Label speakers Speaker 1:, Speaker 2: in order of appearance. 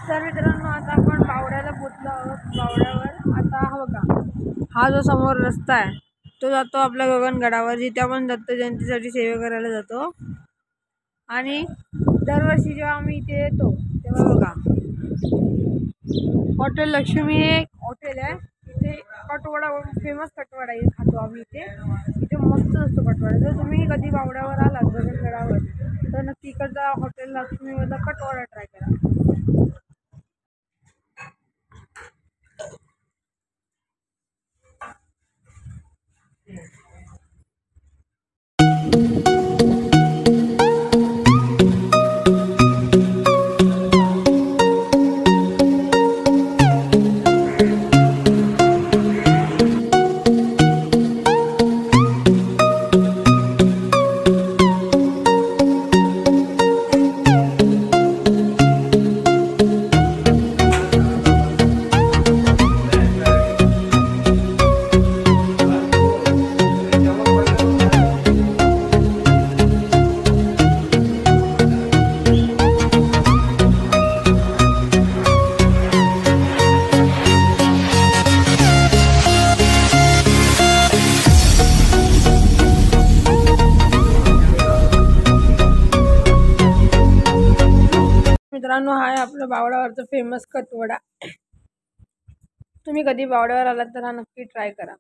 Speaker 1: तर मित्रांनो आता आपण बावड्याला पोचलो आहोत। बावड्यावर आता हा बघा, हा जो समोर रस्ता आहे तो जातो आपल्या गगनगडावर, जिथे आपण दत्त जयंतीसाठी सेवा करायला जातो। आणि दरवर्षी जेव्हा आम्ही इथे येतो तेव्हा बघा, हॉटेल लक्ष्मी हे हॉटेल आहे, इथे कटवडा फेमस कटवडा खातो आम्ही इथे मस्त असतो कटवडा। जर तुम्ही कधी बावड्यावर आलात गगनगडावर तर नक्की इकडचा हॉटेल लक्ष्मीमधला कटवडा ट्राय करा। मित्रांनो, हा आहे आपल्या बावड्यावरचा फेमस कटवडा। तुम्ही कधी बावड्यावर आलात तर हा नक्की ट्राय करा।